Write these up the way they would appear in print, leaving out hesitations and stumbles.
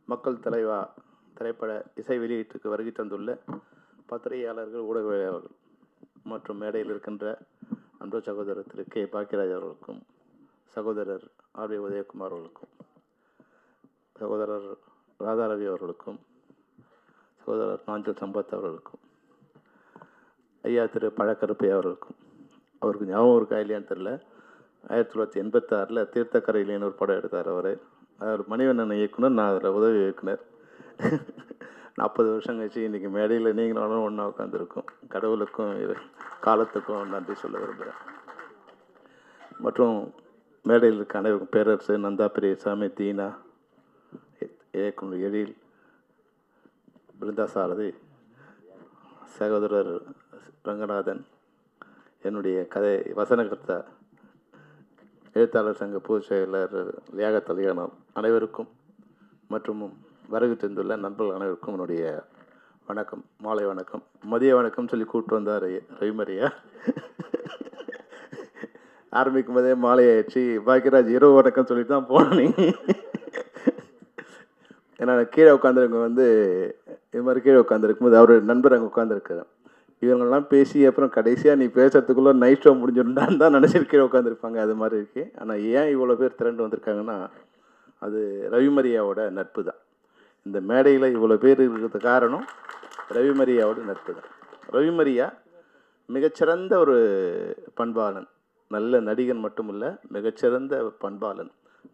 மக்கள் தலைவா திரைப்பட இசை வெளியீட்டுக்கு வருகை தந்துள்ள பத்திரிகையாளர்கள், ஊடகவியலாளர்கள் மற்றும் மேடையில் இருக்கின்ற அன்பு சகோதரர் திரு கே பாக்கியராஜ் அவர்களுக்கும், சகோதரர் ஆர் வி உதயகுமார் அவர்களுக்கும், சகோதரர் ராதாரவி அவர்களுக்கும், சகோதரர் நாஞ்சல் சம்பத் அவர்களுக்கும், ஐயா திரு பழக்கருப்பை அவர்களுக்கும், அவருக்கு ஞாபகம் இருக்கா இல்லையான்னு தெரில, 1986 தீர்த்தக்கரையிலேன்னு ஒரு படம் எடுத்தார். அவர் மணிவண்ணன் இயக்குனர், நான் அதில் உதவி இயக்குனர். 40 வருஷம் கழிச்சு இன்றைக்கி மேடையில் நீங்களும் ஒன்றா உட்காந்துருக்கோம். கடவுளுக்கும் காலத்துக்கும் நன்றி சொல்ல விரும்புகிறேன். மற்றும் மேடையில் இருக்க அனைவருக்கும் பேரரசு, நந்தா பெரியசாமி, தீனா, இயக்குனர் எழில், பிருந்தா சாரதி, சகோதரர் ரங்கநாதன், என்னுடைய கதை வசனகர்த்தா, எழுத்தாளர் சங்க பொதுச் செயலர் லியாகத் அலிகானம் அனைவருக்கும் மற்றும் வருகை தந்துள்ள நண்பர்கள் அனைவருக்கும் என்னுடைய வணக்கம், மாலை வணக்கம், மதிய வணக்கம் சொல்லி கூப்பிட்டு வந்தார் ரவிமரியா. ஆரம்பிக்கும் போதே மாலை ஆயிடுச்சு. பாக்கியராஜ் இரவு வணக்கம் சொல்லிட்டு தான் போனேன். ஏன்னா கீழே உட்காந்துருக்க இது மாதிரி கீழே உட்காந்துருக்கும்போது அவர் நண்பர் அங்கே உட்காந்துருக்காரு. இவங்கெல்லாம் பேசி அப்புறம் கடைசியாக நீ பேசுறதுக்குள்ளே நைட் ஷோ முடிஞ்சிருந்தான்னு தான் நினச்சிட்டு கீழே உட்காந்துருப்பாங்க. அது மாதிரி இருக்கு. ஆனால் ஏன் இவ்வளோ பேர் திரண்டு வந்திருக்காங்கன்னா, அது ரவிமரியாவோட நட்பு தான். இந்த மேடையில் இவ்வளோ பேர் இருக்கிறது காரணம் ரவிமரியாவோட நட்பு தான். ரவிமரியா மிகச்சிறந்த ஒரு பண்பாளன், நல்ல நடிகன் மட்டும் இல்லை, மிகச்சிறந்த பண்பாளன்,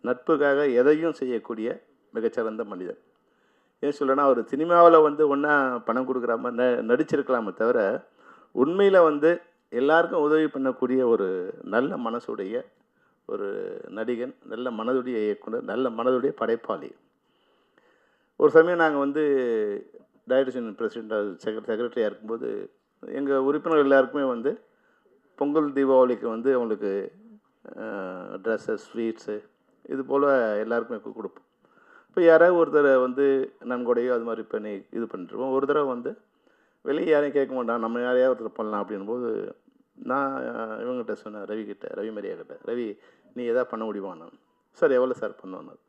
நட்புக்காக எதையும் செய்யக்கூடிய மிகச்சிறந்த மனிதன். ஏன் சொல்லனா, அவர் சினிமாவில் ஒன்றா பணம் கொடுக்குற மாதிரி நடிச்சிருக்கலாமே தவிர, உண்மையில் எல்லாருக்கும் உதவி பண்ணக்கூடிய ஒரு நல்ல மனசுடைய ஒரு நடிகன், நல்ல மனதுடைய இயக்குனர், நல்ல மனதுடைய படைப்பாளி. ஒரு சமயம் நாங்கள் டைரக்ஷன் பிரசிடெண்ட் செக்ரட்டரியாக இருக்கும்போது எங்கள் உறுப்பினர்கள் எல்லாருக்குமே பொங்கல் தீபாவளிக்கு அவங்களுக்கு ட்ரெஸ்ஸஸ், ஸ்வீட்ஸு இது போல் எல்லாருக்குமே கொடுப்போம். இப்போ யாராவது ஒருத்தரை நன்கொடையோ அது மாதிரி பண்ணி இது பண்ணிட்டுருவோம். ஒரு தடவை வெளியே யாரையும் கேட்க மாட்டான், நம்ம யாரையாவது ஒருத்தர் பண்ணலாம் அப்படின்போது நான் இவங்ககிட்ட சொன்னேன், ரவிமரியா கிட்ட, ரவி நீ எதாவது பண்ண முடியுமாண்ணா? சார் எவ்வளோ சார் பண்ணுவேன்?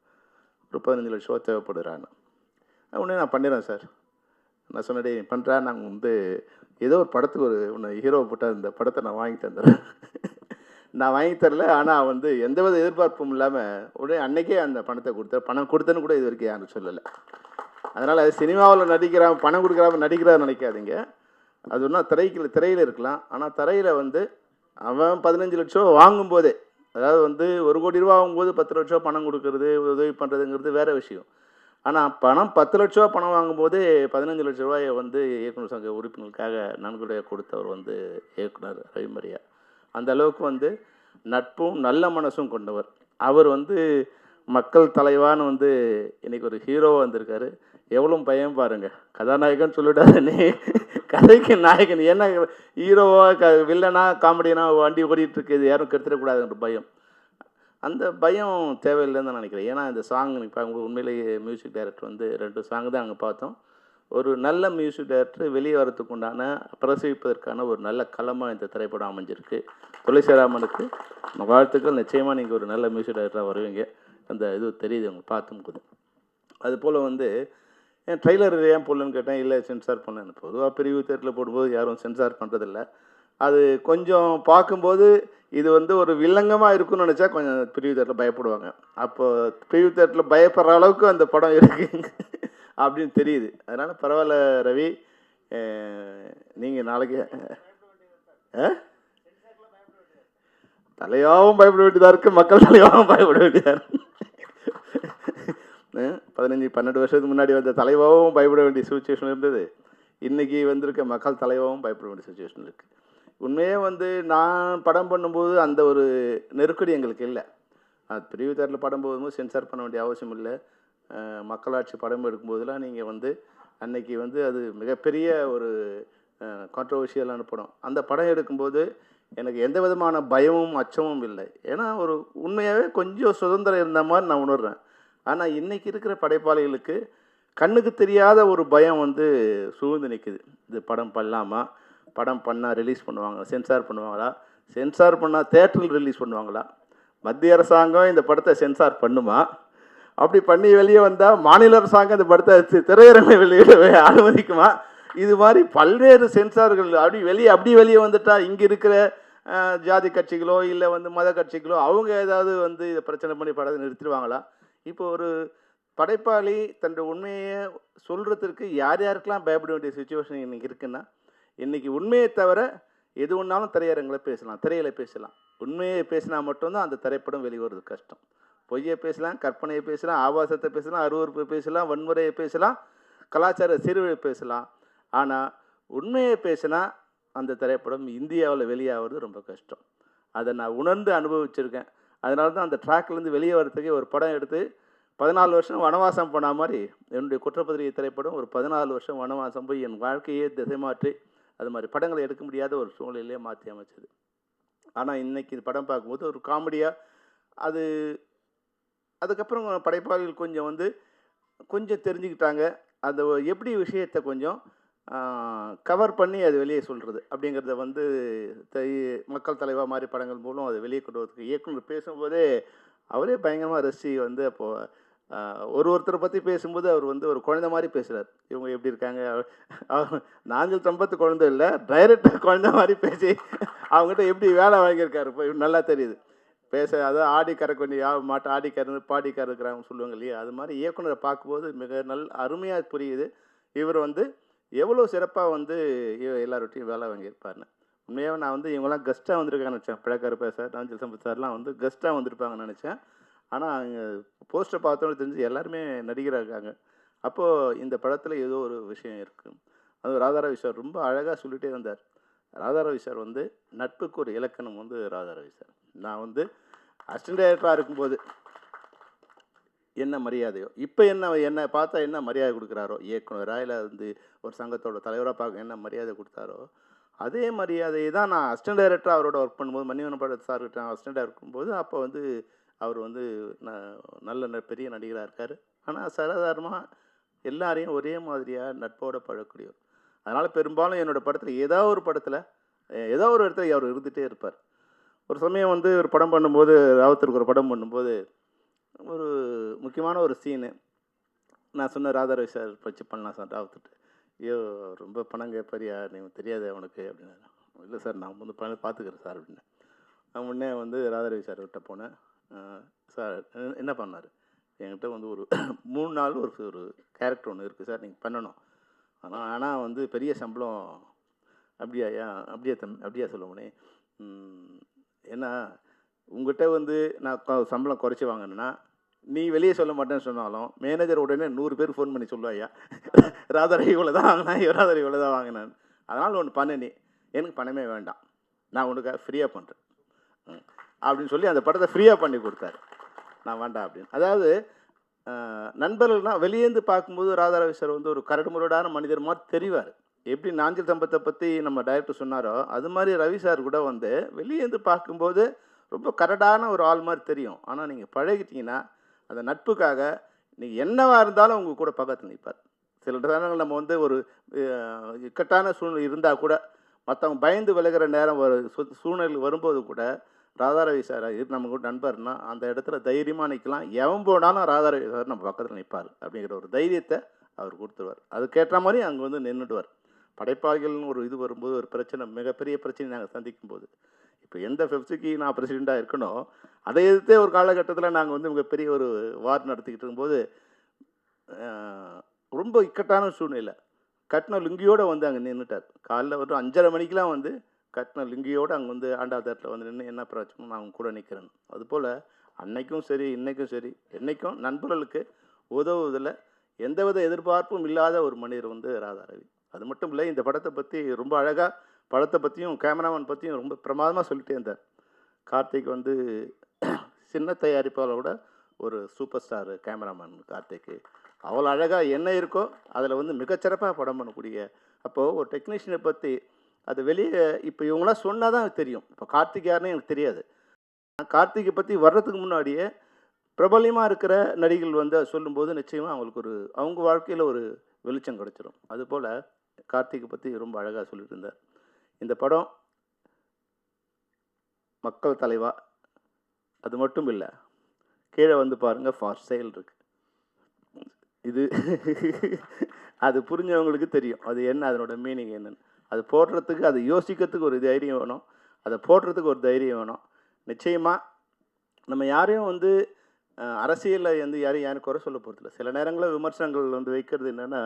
ஒரு 15 லட்ச ரூபா தேவைப்படுறான்னு. உடனே நான் பண்ணிடுறேன் சார். நான் சொன்னே, நீ பண்ணுறா, நாங்கள் ஏதோ ஒரு படத்துக்கு உன்னை ஹீரோவை போட்டால் இந்த படத்தை நான் வாங்கி தந்துடுறேன். நான் வாங்கி தரல, ஆனால் எந்தவித எதிர்பார்ப்பும் இல்லாமல் உடனே அன்னைக்கே அந்த பணத்தை கொடுத்தேன். பணம் கொடுத்தேன்னு கூட இது வரைக்கும் யாரும் சொல்லலை. அதனால் அது சினிமாவில் நடிக்கிறான், பணம் கொடுக்குறாம நடிக்கிறான்னு நினைக்காதீங்க. அது ஒன்றா திரையில் இருக்கலாம். ஆனால் தரையில் அவன் 15 லட்ச ரூபா வாங்கும்போதே, அதாவது 1 கோடி ரூபா வாங்கும்போது 10 லட்ச ரூபா பணம் கொடுக்கறது, உதவி பண்ணுறதுங்கிறது வேறு விஷயம். ஆனால் 10 லட்ச ரூபா பணம் வாங்கும்போதே 15 லட்ச ரூபாயை இயக்குனர் சங்க உறுப்பினர்களுக்காக நன்கொடையை கொடுத்தவர் இயக்குனர் ரவிமரியா. அந்த அளவுக்கு நட்பும் நல்ல மனசும் கொண்டவர். அவர் மக்கள் தலைவான்னு இன்னைக்கு ஒரு ஹீரோவாக வந்திருக்காரு. எவ்வளோ பயம் பாருங்கள். கதாநாயகன் சொல்லிவிடாதே, கதைக்கு நாயகன். ஏன்னா ஹீரோவா வில்லனா காமெடினா வண்டி ஓடிட்டு இருக்குது, யாரும் கெடுத்துடக்கூடாதுன்ற பயம். அந்த பயம் தேவையில்லைன்னு தான் நினைக்கிறேன். ஏன்னா இந்த சாங் பார்க்கும்போது உண்மையிலேயே மியூசிக் டைரக்டர் 2 சாங் தான் அங்கே பார்த்தோம். ஒரு நல்ல மியூசிக் டைரக்டர் வெளியே வரத்துக்கு உண்டான பிரசவிப்பதற்கான ஒரு நல்ல களமாக இந்த திரைப்படம் அமைஞ்சிருக்கு. துளசிராமனுக்கு வாழ்த்துக்கள். நிச்சயமாக நீங்கள் ஒரு நல்ல மியூசிக் டைரக்டராக வருவீங்க. அந்த இது தெரியுது உங்களுக்கு பார்க்கும்போது. அதுபோல் என் ட்ரெய்லர் ஏன் போடலன்னு கேட்டேன். இல்லை, சென்சார் பண்ணேன். பொதுவாக பிரிவு தேட்டரில் போடும்போது யாரும் சென்சார் பண்ணுறதில்ல. அது கொஞ்சம் பார்க்கும்போது இது ஒரு வில்லங்கமாக இருக்குன்னு நினச்சா கொஞ்சம் பிரிவு தேட்டரில் பயப்படுவாங்க. அப்போது பிரிவு தேட்டரில் பயப்படுற அளவுக்கு அந்த படம் இருக்குது அப்படின்னு தெரியுது. அதனால் பரவாயில்ல ரவி, நீங்கள் நாளைக்கு தலையாகவும் பயப்பட வேண்டியதாக இருக்குது, மக்கள் தலையாகவும் பயப்பட வேண்டியதாக இருக்குது. 15-12 வருஷத்துக்கு முன்னாடி தலைவாகவும் பயப்பட வேண்டிய சுச்சுவேஷன் இருந்தது. இன்றைக்கி வந்திருக்க மக்கள் தலைவாகவும் பயப்பட வேண்டிய சுச்சுவேஷன் இருக்குது. உண்மையே நான் படம் பண்ணும்போது அந்த ஒரு நெருக்கடி எங்களுக்கு இல்லை. அது பிரிவு தேட்டரில் படம் போகும்போது சென்சார் பண்ண வேண்டிய அவசியம் இல்லை. மக்களாட்சி படம் எடுக்கும்போதெல்லாம் நீங்கள் அன்னைக்கு அது மிகப்பெரிய ஒரு கான்ட்ரவர்ஷியலான படம். அந்த படம் எடுக்கும்போது எனக்கு எந்த விதமான பயமும் அச்சமும் இல்லை. ஏன்னா ஒரு உண்மையாகவே கொஞ்சம் சுதந்திரம் இருந்த மாதிரி நான் உணர்றேன். ஆனால் இன்றைக்கி இருக்கிற படைப்பாளிகளுக்கு கண்ணுக்கு தெரியாத ஒரு பயம் சூழ்ந்து நிற்குது. இது படம் பண்ணலாமா, படம் பண்ணால் ரிலீஸ் பண்ணுவாங்க, சென்சார் பண்ணுவாங்களா, சென்சார் பண்ணால் தேட்டரில் ரிலீஸ் பண்ணுவாங்களா, மத்திய அரசாங்கம் இந்த படத்தை சென்சார் பண்ணுமா, அப்படி பண்ணி வெளியே வந்தால் மாநில அரசாங்கம் அந்த படத்தை திரையரங்கை வெளியிடவே அனுமதிக்குமா? இது மாதிரி பல்வேறு சென்சார்கள் அப்படி வெளியே வந்துட்டா இங்கே இருக்கிற ஜாதி கட்சிகளோ இல்லை வந்து மத கட்சிகளோ அவங்க ஏதாவது வந்து இதை பிரச்சனை பண்ணி படத்தை நிறுத்திடுவாங்களா? இப்போ ஒரு படைப்பாளி தன்னுடைய உண்மையை சொல்கிறதுக்கு யார் யாருக்கெல்லாம் பயப்பட வேண்டிய சுச்சுவேஷன் இன்றைக்கி இருக்குன்னா, இன்றைக்கி உண்மையை தவிர எது ஒன்றாலும் திரையரங்கில் பேசலாம், திரையில் பேசலாம். உண்மையை பேசினா மட்டும்தான் அந்த திரைப்படம் வெளிவருது கஷ்டம். பொய்யை பேசலாம், கற்பனையை பேசலாம், ஆபாசத்தை பேசலாம், அருவறுப்பை பேசலாம், வன்முறையை பேசலாம், கலாச்சார சீர்குலைவை பேசலாம். ஆனால் உண்மையை பேசினா அந்த திரைப்படம் இந்தியாவில் வெளியாகிறது ரொம்ப கஷ்டம். அதை நான் உணர்ந்து அனுபவிச்சிருக்கேன். அதனால தான் அந்த ட்ராக்லேருந்து வெளியே வரத்துக்கே ஒரு படம் எடுத்து 14 வருஷம் வனவாசம் போன மாதிரி என்னுடைய குற்றப்பத்திரிகை திரைப்படம் ஒரு 14 வருஷம் வனவாசம் போய் என் வாழ்க்கையே திசை மாற்றி அது மாதிரி படங்களை எடுக்க முடியாத ஒரு சூழ்நிலையிலே மாற்றி அமைச்சது. ஆனால் இன்றைக்கி இது படம் பார்க்கும்போது ஒரு காமெடியாக அது அதுக்கப்புறம் படைப்பாளிகள் கொஞ்சம் வந்து கொஞ்சம் தெரிஞ்சுக்கிட்டாங்க. அந்த எப்படி விஷயத்தை கொஞ்சம் கவர் பண்ணி அது வெளியே சொல்கிறது அப்படிங்கிறத வந்து மக்கள் தலைவா மாதிரி படங்கள் மூலம் அதை வெளியே கொண்டு வரதுக்கு இயக்குனர் பேசும்போதே அவரே பயங்கரமாக ரசி வந்து அப்போது ஒருத்தரை பற்றி பேசும்போது அவர் வந்து ஒரு குழந்தை மாதிரி பேசுகிறார். இவங்க எப்படி இருக்காங்க, நாஞ்சில் சம்பத் குழந்தை இல்லை, டைரக்டாக குழந்தை மாதிரி பேசி அவங்ககிட்ட எப்படி வேலை வாங்கியிருக்காரு இப்போ நல்லா தெரியுது. பேச அதாவது ஆடி கறக்கொண்டி மாட்டை ஆடி கறந்து பாடி கறக்குறாங்கன்னு சொல்லுவாங்க இல்லையா, அது மாதிரி இயக்குனரை பார்க்கும்போது மிக அருமையாக புரியுது இவர் வந்து எவ்வளோ சிறப்பாக வந்து எல்லார்ட்டையும் வேலை வாங்கியிருப்பாருன்னு. உண்மையாக நான் வந்து இவங்கெல்லாம் கெஸ்ட்டாக வந்திருக்காங்கன்னு நினச்சேன். பிழக்கருப்பா சார், நாஞ்சில் சம்பத் சார்லாம் வந்து கெஸ்ட்டாக வந்திருப்பாங்கன்னு நினச்சேன். ஆனால் அங்கே போஸ்டர் பார்த்தோன்னு தெரிஞ்சு எல்லாருமே நடிகராக இருக்காங்க. அப்போது இந்த படத்தில் ஏதோ ஒரு விஷயம் இருக்குது. அது ராதாரவி சார் ரொம்ப அழகாக சொல்லிகிட்டே வந்தார். ராதாரவி சார் வந்து நட்புக்கு ஒரு இலக்கணம் வந்து ராதாரவி சார். நான் வந்து அசிஸ்டன்ட் டைரக்டராக இருக்கும்போது என்ன மரியாதையோ, இப்போ என்னை பார்த்தா என்ன மரியாதை கொடுக்குறாரோ, இயக்குனராக இல்லை வந்து ஒரு சங்கத்தோட தலைவராக பார்க்க என்ன மரியாதை கொடுத்தாரோ, அதே மரியாதையை தான் நான் அசிஸ்டன்ட் டைரக்டராக அவரோட ஒர்க் பண்ணும்போது மணிவண்ணன் படம் சார்கிட்ட அசிஸ்டன்ட் டைரக்டர் இருக்கும்போது அப்போ வந்து அவர் வந்து நல்ல பெரிய நடிகராக இருக்கார். ஆனால் சாதாரணமாக எல்லாரையும் ஒரே மாதிரியாக நட்போடு பழக்கூடியவர். அதனால் பெரும்பாலும் என்னோடய படத்தில் ஏதோ ஒரு இடத்துல அவர் இருந்துகிட்டே இருப்பார். ஒரு சமயம் வந்து ஒரு படம் பண்ணும்போது ராவத்திற்கு ஒரு படம் பண்ணும்போது ஒரு முக்கியமான ஒரு சீனு நான் சொன்ன ராதாரவி சார் வச்சு பண்ணலாம் சார் ராவத்துட்டு. ஐயோ ரொம்ப பணம் கேட்பாரியா, நீங்கள் தெரியாது அவனுக்கு அப்படின்னா. இல்லை சார் நான் வந்து பணம் பார்த்துக்கிறேன் சார் அப்படின்னு. நான் முன்னே வந்து ராதாரவி சார் கிட்ட போனேன். சார் என்ன பண்ணார், என்கிட்ட வந்து ஒரு 3 நாள் ஒரு கேரக்டர் ஒன்று இருக்குது சார், நீங்கள் பண்ணணும். ஆனால் வந்து பெரிய சம்பளம். அப்படியா சொல்லுவோனே. ஏன்னா உங்கள்கிட்ட வந்து நான் சம்பளம் குறைச்சி வாங்கினேன்னா நீ வெளியே சொல்ல மாட்டேன்னு சொன்னாலும் மேனேஜர் உடனே 100 பேர் ஃபோன் பண்ணி சொல்லுவாயா, ராதாரவி இவ்வளோ தான் வாங்கினேன், ராதாரவி இவ்வளோ தான் வாங்கினேன். அதனால் ஒன்று பண்ண, நீ எனக்கு பணமே வேண்டாம், நான் உனக்காக ஃப்ரீயாக பண்ணுறேன் அப்படின்னு சொல்லி அந்த படத்தை ஃப்ரீயாக பண்ணி கொடுத்தாரு. நான் வேண்டாம் அப்படின்னு. அதாவது நண்பர்கள்னால் வெளியேந்து பார்க்கும்போது ராதாரவி சார் வந்து ஒரு கரடுமுரடான மனிதர் மாதிரி தெரிவார். எப்படி நாஞ்சில் சம்பத்தை பற்றி நம்ம டைரக்டர் சொன்னாரோ அது மாதிரி ரவி சார் கூட வந்து வெளியேந்து பார்க்கும்போது ரொம்ப கரடான ஒரு ஆள் மாதிரி தெரியும். ஆனால் நீங்கள் பழகிட்டீங்கன்னா அந்த நட்புக்காக நீங்கள் என்னவாக இருந்தாலும் உங்கள் கூட பக்கத்தில் நிற்பார். சில நேரங்கள் நம்ம வந்து ஒரு இக்கட்டான சூழ்நிலை இருந்தால் கூட மற்றவங்க பயந்து விலகிற நேரம் சூழ்நிலை வரும்போது கூட ராதாரவி சார் நம்ம கூட நண்பர்னா அந்த இடத்துல தைரியமாக நிற்கலாம். எவன் போனாலும் ராதாரவி சார் நம்ம பக்கத்தில் நிற்பார் அப்படிங்கிற ஒரு தைரியத்தை அவர் கொடுத்துருவார். அதுக்கேற்ற மாதிரி அங்கே வந்து நின்றுடுவார். படைப்பாளிகள்னு ஒரு இது வரும்போது ஒரு பிரச்சனை, மிகப்பெரிய பிரச்சனை நாங்கள் சந்திக்கும் போது, இப்போ எந்த ஃபெப்சிக்கு நான் பிரசிடெண்ட்டாக இருக்கணும் அதை எதிர்த்தே ஒரு காலகட்டத்தில் நாங்கள் வந்து மிகப்பெரிய ஒரு வார் நடத்திக்கிட்டு இருக்கும்போது ரொம்ப இக்கட்டான சூழ்நிலை கட்டின லுங்கியோடு வந்து அங்கே நின்றுட்டார். காலைல வந்து 5:30 மணிக்கெலாம் வந்து கட்டின லுங்கியோடு அங்கே வந்து ஆண்டா தேட்டரில் வந்து நின்று என்ன பிரச்சனை நான் அவங்க கூட நிற்கிறேன். அதுபோல் அன்னைக்கும் சரி இன்றைக்கும் சரி என்றைக்கும் நண்பர்களுக்கு உதவுவதில் எந்தவித எதிர்பார்ப்பும் இல்லாத ஒரு மனிதர் வந்து ராதாரவி. அது மட்டும் இல்லை, இந்த படத்தை பற்றி ரொம்ப அழகாக படத்தை பற்றியும் கேமராமேன் பற்றியும் ரொம்ப பிரமாதமாக சொல்லிட்டே இருந்தார். கார்த்திக் வந்து சின்ன தயாரிப்பாளரோட ஒரு சூப்பர் ஸ்டார் கேமராமேன் கார்த்திக்கு. அவ்வளோ அழகாக என்ன இருக்கோ அதில் வந்து மிகச்சிறப்பாக படம் பண்ணக்கூடிய. அப்போது ஒரு டெக்னீஷியனை பற்றி அது வெளியே இப்போ இவங்களாம் சொன்னால் தான் தெரியும். இப்போ கார்த்திக் யாருன்னு எனக்கு தெரியாது. கார்த்திகை பற்றி வர்றதுக்கு முன்னாடியே பிரபலியமாக இருக்கிற நடிகர்கள் வந்து சொல்லும்போது நிச்சயமாக அவங்களுக்கு அவங்க வாழ்க்கையில் ஒரு வெளிச்சம் கிடச்சிரும். அதுபோல் கார்த்திகை பற்றி ரொம்ப அழகாக சொல்லிட்டு இருந்தார். இந்த படம் மக்கள் தலைவா அது மட்டும் இல்லை, கீழே வந்து பாருங்கள் ஃபார் சேல் இருக்குது. இது அது புரிஞ்சவங்களுக்கு தெரியும் அது என்ன, அதனோட மீனிங் என்னன்னு. அது போடுறதுக்கு, அது யோசிக்கிறதுக்கு ஒரு தைரியம் வேணும், அதை போடுறதுக்கு ஒரு தைரியம் வேணும். நிச்சயமாக நம்ம யாரையும் வந்து அரசியலில் வந்து யாரும் குறை சொல்ல போகிறதில்ல. சில நேரங்களில் விமர்சனங்கள் வந்து வைக்கிறது என்னென்னா,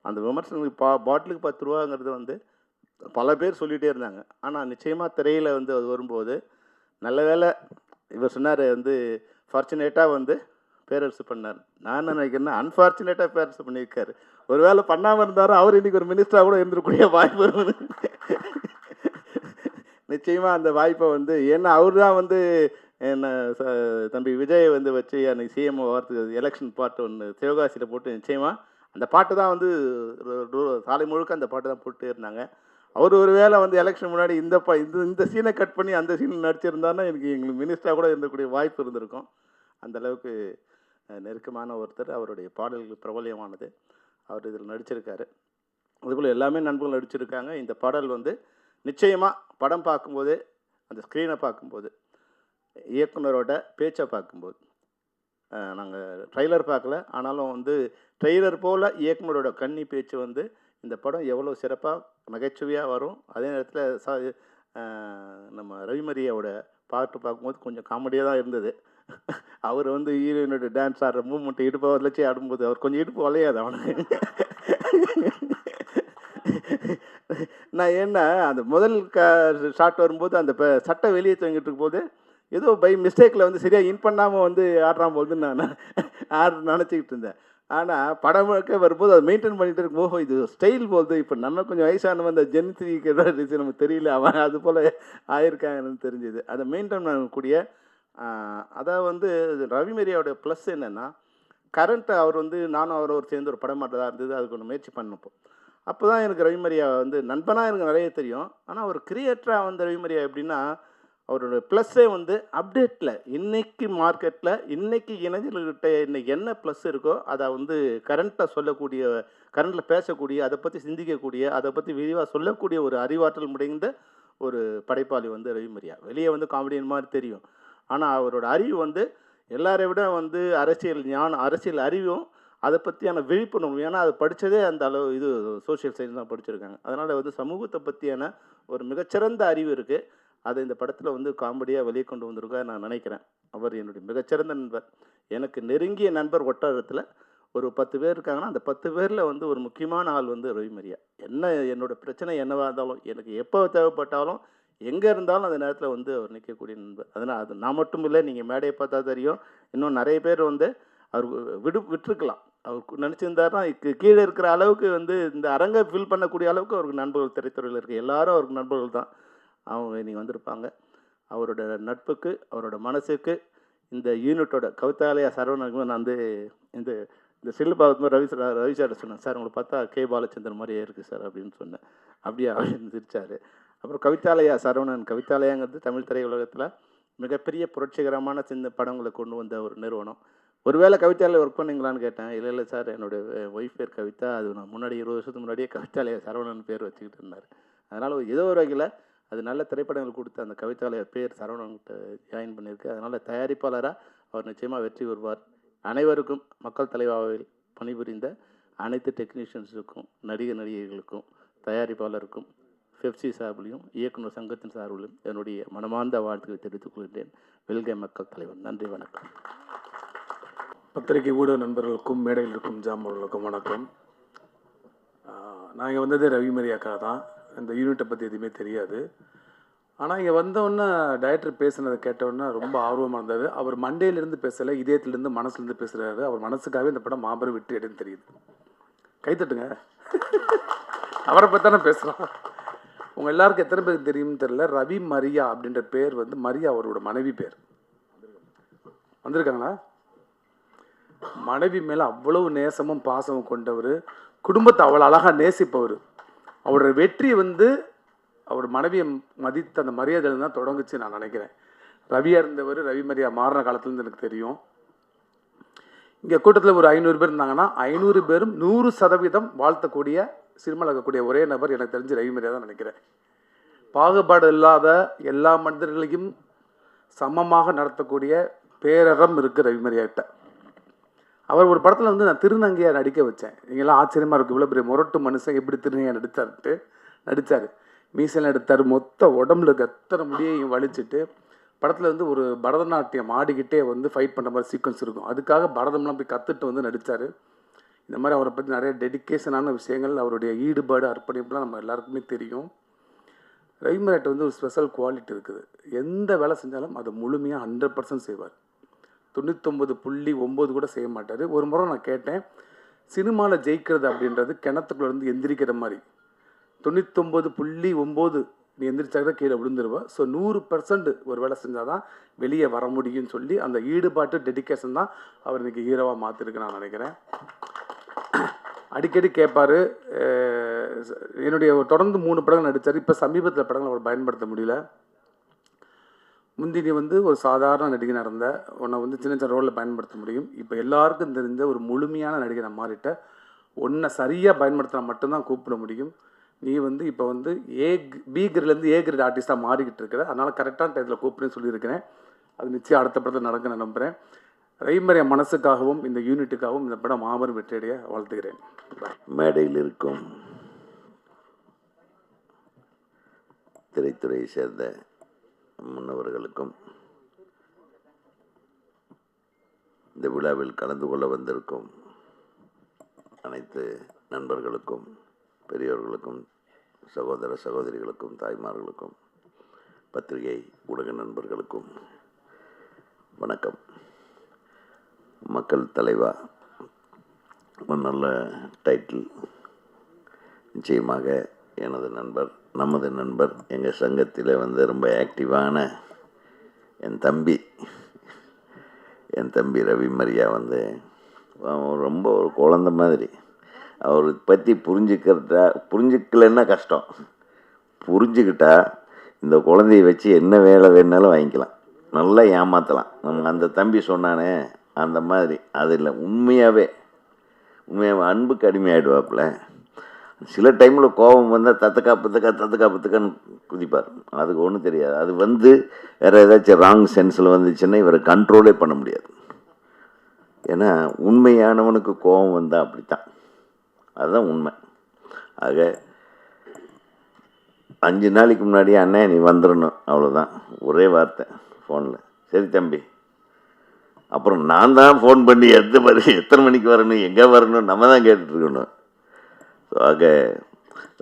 அந்த விமர்சனங்களுக்கு பாட்டிலுக்கு 10 ரூபாங்கிறது வந்து பல பேர் சொல்லிகிட்டே இருந்தாங்க. ஆனால் நிச்சயமாக திரையில் வந்து அது வரும்போது நல்ல வேளை இவர் சொன்னார் வந்து ஃபார்ச்சுனேட்டாக வந்து பேரரசு பண்ணார். நான் என்ன நினைக்கிறேன்னா அன்ஃபார்ச்சுனேட்டாக பேரரசு பண்ணியிருக்காரு. ஒரு வேளை பண்ணாமல் இருந்தாலும் அவர் இன்றைக்கி ஒரு மினிஸ்டராக கூட இருந்திருக்கக்கூடிய வாய்ப்பு வருவது. நிச்சயமாக அந்த வாய்ப்பை வந்து ஏன்னா அவர் தான் வந்து என்ன தம்பி விஜய் வந்து வச்சு அன்றைக்கி சிஎம் வார்த்துக்கு எலெக்ஷன் பாட்டு ஒன்று சிவகாசியில் போட்டு நிச்சயமாக அந்த பாட்டு தான் வந்து சாலை முழுக்க அந்த பாட்டு தான் போட்டு இருந்தாங்க. அவர் ஒரு வேளை வந்து எலெக்ஷன் முன்னாடி இந்த சீனை கட் பண்ணி அந்த சீனை நடிச்சிருந்தாருன்னா எங்களுக்கு மினிஸ்டராக கூட இருந்தக்கூடிய வாய்ப்பு இருந்திருக்கும். அந்தளவுக்கு நெருக்கமான ஒருத்தர். அவருடைய பாடல்கள் பிரபலியமானது. அவர் இதில் நடிச்சிருக்காரு. அதுபோல் எல்லாமே நண்பர்கள் நடிச்சிருக்காங்க. இந்த பாடல் வந்து நிச்சயமாக படம் பார்க்கும்போது, அந்த ஸ்க்ரீனை பார்க்கும்போது, இயக்குனரோட பேச்சை பார்க்கும்போது, நாங்கள் ட்ரெய்லர் பார்க்கல, ஆனாலும் வந்து ட்ரெய்லர் போல் இயக்குனரோட கன்னி பேச்சு வந்து இந்த படம் எவ்வளோ சிறப்பாக நகைச்சுவையாக வரும். அதே நேரத்தில் நம்ம ரவிமரியாவோட பாட்டு பார்க்கும்போது கொஞ்சம் காமெடியாக தான் இருந்தது. அவர் வந்து ஹீரோயினோட டான்ஸ் ஆடுற மூவ்மெண்ட் இடுப்பை வளைச்சி ஆடும்போது அவர் கொஞ்சம் இடுப்பு வளையாது அவனுக்கு. நான் ஏன்னா அந்த முதல் ஷாட் வரும்போது அந்த சட்டை வெளியே தூங்கிட்டு இருக்கும்போது ஏதோ பை மிஸ்டேக்கில் வந்து சரியாக இன் பண்ணாமல் வந்து ஆடுறான் போது நான் நினச்சிக்கிட்டு இருந்தேன். ஆனால் படம் முழுக்க வரும்போது அதை மெயின்டைன் பண்ணிட்டு இருக்கும். ஓஹோ, இது ஸ்டைல் போகுது. இப்போ நம்ம கொஞ்சம் வயசானவன் அந்த ஜென்த்ரிக்கு ஏதாவது நமக்கு தெரியல, அவன் அது போல் ஆயிருக்காங்கன்னு தெரிஞ்சுது. அதை மெயின்டைன் பண்ணக்கூடிய அதாவது வந்து ரவிமரியாவோட ப்ளஸ் என்னென்னா, கரண்ட்டை அவர் வந்து நானும் அவரும் சேர்ந்து ஒரு படம் மாட்டதாக இருந்தது. அதுக்கு ஒன்று முயற்சி பண்ணப்போ அப்போ தான் எனக்கு ரவிமரியா வந்து நண்பனாக எனக்கு நிறைய தெரியும். ஆனால் ஒரு கிரியேட்டராக வந்து ரவிமரியா எப்படின்னா, அவரோட ப்ளஸ்ஸே வந்து அப்டேட்டில் இன்றைக்கி மார்க்கெட்டில் இன்றைக்கி இளைஞர்கள்கிட்ட இன்றைக்கி என்ன ப்ளஸ் இருக்கோ அதை வந்து கரண்ட்டில் சொல்லக்கூடிய, கரண்ட்டில் பேசக்கூடிய, அதை பற்றி சிந்திக்கக்கூடிய, அதை பற்றி விரிவாக சொல்லக்கூடிய ஒரு அறிவாற்றல் முடிந்த ஒரு படைப்பாளி வந்து ரவிமரியா. வெளியே வந்து காமெடியன் மாதிரி தெரியும். ஆனால் அவரோட அறிவு வந்து எல்லாரை விட வந்து அரசியல் ஞானம், அரசியல் அறிவும், அதை பற்றியான விழிப்புணர்வு. ஏன்னா அது படித்ததே அந்த அளவு இது சோஷியல் சயின்ஸ் தான் படிச்சிருக்காங்க. அதனால் வந்து சமூகத்தை பற்றியான ஒரு மிகச்சிறந்த அறிவு இருக்குது. அதை இந்த படத்தில் வந்து காமெடியாக வெளியே கொண்டு வந்திருக்கா நான் நினைக்கிறேன். அவர் என்னுடைய மிகச்சிறந்த நண்பர். எனக்கு நெருங்கிய நண்பர் வட்டாரத்தில் ஒரு 10 பேர் இருக்காங்கன்னா, அந்த 10 பேரில் வந்து ஒரு முக்கியமான ஆள் வந்து ரவிமரியா. என்ன என்னோடய பிரச்சனை என்னவாக இருந்தாலும், எனக்கு எப்போ தேவைப்பட்டாலும், எங்கே இருந்தாலும் அந்த நேரத்தில் வந்து அவர் நிற்கக்கூடிய நண்பர். அதனால் அது நான் மட்டும் இல்லை, நீங்கள் மேடையை பார்த்தா தெரியும். இன்னும் நிறைய பேர் வந்து அவர் விட்டுருக்கலாம். அவர் நினச்சிருந்தாருன்னா கீழே இருக்கிற அளவுக்கு வந்து இந்த அரங்கை ஃபில் பண்ணக்கூடிய அளவுக்கு அவருக்கு நண்பர்கள் திரைத்துறையில் இருக்குது. எல்லாரும் அவருக்கு நண்பர்கள் தான். அவங்க இன்றைக்கி வந்திருப்பாங்க. அவரோட நட்புக்கு, அவரோட மனசுக்கு, இந்த யூனிட்டோட கவிதாலயா சரவணனுக்கு நான் வந்து இந்த இந்த சில்லு பார்க்கும்போது ரவி சார் சொன்னேன், சார் உங்களை பார்த்தா கே பாலச்சந்திரன் மாதிரியே இருக்குது சார் அப்படின்னு சொன்னேன். அப்படியே அப்படின்னு சிரிச்சார். அப்புறம் கவிதாலயா சரவணன். கவிதாலயாங்கிறது தமிழ் திரையுலகத்தில் மிகப்பெரிய புரட்சிகரமான சின்ன படங்களை கொண்டு வந்த ஒரு நிறுவனம். ஒருவேளை கவிதாலயா ஒர்க் பண்ணிங்களான்னு கேட்டேன். இல்லை சார், என்னோடய ஒய்ஃப் பேர் கவிதா. அது நான் முன்னாடி 20 வருஷத்துக்கு முன்னாடியே கவிதாலயா சரவணன் பேர் வச்சுக்கிட்டு இருந்தார். அதனால் ஏதோ ஒரு வகையில் அது நல்ல திரைப்படங்கள் கொடுத்து அந்த கவிதாலயா பேர் சரவணன்கிட்ட ஜாயின் பண்ணியிருக்கு. அதனால் தயாரிப்பாளராக அவர் நிச்சயமாக வெற்றி பெறுவார். அனைவருக்கும் மக்கள் தலைவாவில் பணிபுரிந்த அனைத்து டெக்னீஷியன்ஸுக்கும், நடிகர்களுக்கும், தயாரிப்பாளருக்கும், பெப்சி சார்பிலையும் இயக்குனர் சங்கத்தின் சார்பிலும் என்னுடைய மனமார்ந்த வாழ்த்துக்களை தெரிவித்துக் கொள்கிறேன். வெல்க மக்கள் தலைவர். நன்றி, வணக்கம். பத்திரிகை ஊடக நண்பர்களுக்கும் மேடையில் இருக்கும் ஜாம்பவர்களுக்கும் வணக்கம். நான் இங்கே வந்ததே ரவிமரியாக்காக தான். இந்த யூனிட்டை பற்றி எதுவுமே தெரியாது. ஆனால் இங்கே வந்தோடனே டைரக்டர் பேசுனதை கேட்டோன்னே ரொம்ப ஆர்வமாக இருந்தது. அவர் மண்டையிலேருந்து பேசலை, இதயத்துலேருந்து மனசுலேருந்து பேசுகிறாரு. அவர் மனசுக்காகவே இந்த படம் மாபெரும் வெற்றி அடைன்னு தெரியுது. கைத்தட்டுங்க. அவரை பற்றி தானே பேசுகிறோம். உங்கள் எல்லாருக்கும் எத்தனை பேருக்கு தெரியும்னு தெரியல, ரவி மரியா அப்படின்ற பேர் வந்து மரியா அவரோட மனைவி பேர். வந்திருக்காங்களா? மனைவி மேலே அவ்வளவு நேசமும் பாசமும் கொண்டவர், குடும்பத்தை அவ்வளோ அழகாக நேசிப்பவர். அவரோட வெற்றி வந்து அவர் மனைவியை மதித்த அந்த மரியாதையில் தான் தொடங்குச்சு நான் நினைக்கிறேன். ரவியாக இருந்தவர் ரவி மரியா மாறின காலத்துலேருந்து எனக்கு தெரியும். இங்கே கூட்டத்தில் ஒரு 500 பேர் இருந்தாங்கன்னா 500 பேரும் 100% வாழ்த்தக்கூடிய சினிமாவில் இருக்கக்கூடிய ஒரே நபர் எனக்கு தெரிஞ்சு ரவி மரியா தான் நினைக்கிறேன். பாகுபாடு இல்லாத எல்லா மனிதர்களையும் சமமாக நடத்தக்கூடிய பேரறம் இருக்குது ரவி மரியாகிட்ட. அவர் ஒரு படத்தில் வந்து நான் திருநங்கையாக நடிக்க வச்சேன். நீங்களாம் ஆச்சரியமாக இருக்கும், இவ்வளோ பெரிய முரட்டு மனுஷன் எப்படி திருநங்கையாக நடித்தார். மீசையில் எடுத்தார், மொத்த உடம்புல எத்தனை முடியையும் வலிச்சுட்டு படத்தில் வந்து ஒரு பரதநாட்டியம் ஆடிக்கிட்டே வந்து ஃபைட் பண்ணுற மாதிரி சீக்வன்ஸ் இருக்கும். அதுக்காக பரதம்லாம் போய் கற்றுட்டு வந்து நடித்தார். இந்த மாதிரி அவரை பற்றி நிறைய டெடிக்கேஷனான விஷயங்கள், அவருடைய ஈடுபாடு, அர்ப்பணிப்புலாம் நம்ம எல்லாருக்குமே தெரியும். ரவிமரியாட்ட வந்து ஒரு ஸ்பெஷல் குவாலிட்டி இருக்குது. எந்த வேலை செஞ்சாலும் அதை முழுமையாக 100% செய்வார். 99.9 கூட செய்ய மாட்டார். ஒரு முறை நான் கேட்டேன், சினிமாவில் ஜெயிக்கிறது அப்படின்றது கிணத்துக்குள்ளேருந்து எந்திரிக்கிற மாதிரி. 99.9 நீ எந்திரிச்சாக்க கீழே விழுந்துருவா. ஸோ 100% ஒரு வேலை செஞ்சால் தான் வெளியே வர முடியும்னு சொல்லி அந்த ஈடுபாட்டு டெடிக்கேஷன் தான் அவர் இன்றைக்கி ஹீரோவாக மாற்றிருக்கு நான் நினைக்கிறேன். அடிக்கடி கேட்பார். என்னுடைய தொடர்ந்து 3 படங்கள் நடித்தார். இப்போ சமீபத்தில் படங்கள் அவர் பயன்படுத்த முடியல. முந்தி நீ வந்து ஒரு சாதாரண நடிகனாக இருந்த உன்னை வந்து சின்ன சின்ன ரோலில் பயன்படுத்த முடியும். இப்போ எல்லாருக்கும் தெரிஞ்ச ஒரு முழுமையான நடிகனை மாறிட்ட. உன்னை சரியாக பயன்படுத்தினா மட்டும்தான் கூப்பிட முடியும். நீ வந்து இப்போ வந்து பி கிரேட்லேருந்து ஏ கிரேட் ஆர்டிஸ்ட்டாக மாறிக்கிட்டு இருக்கிற. அதனால் கரெக்டான டயத்தில் கூப்பிடுன்னு சொல்லியிருக்கிறேன். அது நிச்சயம் அடுத்த படத்தில் நடக்க நான் நம்புகிறேன். ரவிமரியா மனசுக்காகவும் இந்த யூனிட்டுக்காகவும் இந்த படம் மாபெரும் வெற்றியடைய வாழ்த்துகிறேன். மேடையில் இருக்கும் திரைத்துறையை சேர்ந்த முன்னவர்களுக்கும் இந்த விழாவில் கலந்து கொள்ள வந்திருக்கும் அனைத்து நண்பர்களுக்கும், பெரியோர்களுக்கும், சகோதர சகோதரிகளுக்கும், தாய்மார்களுக்கும், பத்திரிகை ஊடக நண்பர்களுக்கும் வணக்கம். மக்கள் தலைவா ஒரு நல்ல டைட்டில். நிச்சயமாக எனது நண்பர், நமது நண்பர், எங்கள் சங்கத்தில் வந்து ரொம்ப ஆக்டிவான என் தம்பி ரவிமரியா வந்து ரொம்ப ஒரு குழந்தை மாதிரி. அவரை பற்றி புரிஞ்சுக்கலன்னா கஷ்டம். புரிஞ்சுக்கிட்டா இந்த குழந்தைய வச்சு என்ன வேலை வேணாலும் வாங்கிக்கலாம், நல்லா ஏமாற்றலாம். நம்ம அந்த தம்பி சொன்னானே அந்த மாதிரி அது இல்லை. உண்மையாகவே அன்புக்கு அடிமையாகிடுவாப்புல. சில டைமில் கோபம் வந்தால் தத்துக்காப்புத்துக்கான்னு குதிப்பார். அதுக்கு ஒன்றும் தெரியாது. அது வந்து வேறு ஏதாச்சும் ராங் சென்ஸில் வந்துச்சுன்னா இவரை கண்ட்ரோலே பண்ண முடியாது. ஏன்னா உண்மையானவனுக்கு கோபம் வந்தால் அப்படித்தான். அதுதான் உண்மை. ஆக 5 நாளைக்கு முன்னாடி அண்ணே நீ வந்துடணும், அவ்வளோதான், ஒரே வார்த்தை ஃபோனில். சரி தம்பி. அப்புறம் நான் தான் ஃபோன் பண்ணி எத்தனை மணிக்கு வரணும், எங்கே வரணும், நம்ம தான் கேட்டுட்ருக்கணும். ஸோ ஆக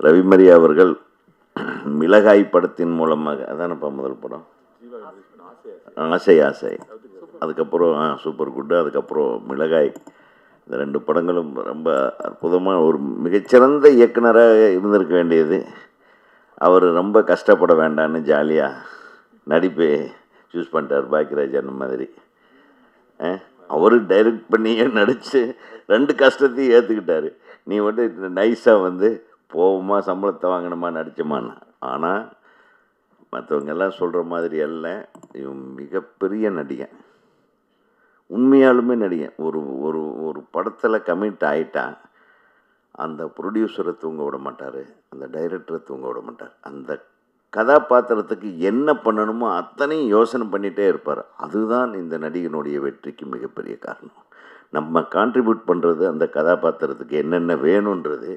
ரவிமரியா அவர்கள் மிளகாய் படத்தின் மூலமாக, அதானப்பா முதல் படம், ஆசை, அதுக்கப்புறம் சூப்பர் குட்டு, அதுக்கப்புறம் மிளகாய், இந்த 2 படங்களும் ரொம்ப அற்புதமாக ஒரு மிகச்சிறந்த இயக்குனராக இருந்திருக்க வேண்டியது. அவர் ரொம்ப கஷ்டப்பட வேண்டான்னு ஜாலியாக நடிப்பை சூஸ் பண்ணிட்டார். பாக்கியராஜ் அந்த மாதிரி அவர் டைரக்ட் பண்ணியே நடித்து 2 கஷ்டத்தையும் ஏற்றுக்கிட்டார். நீ மட்டும் நைஸாக வந்து போவோமா, சம்பளத்தை வாங்கினோமா, நடிச்சோமான்னு. ஆனால் மற்றவங்க எல்லாம் சொல்கிற மாதிரி அல்ல, இவன் மிகப்பெரிய நடிகன், உண்மையாலுமே நடிகன். ஒரு ஒரு படத்தில் கமிட் ஆகிட்டான், அந்த ப்ரொடியூசரை தூங்க விட மாட்டார், அந்த டைரக்டரை தூங்க விட மாட்டார். அந்த கதாபாத்திரத்துக்கு என்ன பண்ணணுமோ அத்தனையும் யோசனை பண்ணிகிட்டே இருப்பார். அதுதான் இந்த நடிகனுடைய வெற்றிக்கு மிகப்பெரிய காரணம். நம்ம கான்ட்ரிபியூட் பண்ணுறது அந்த கதாபாத்திரத்துக்கு என்னென்ன வேணுன்றது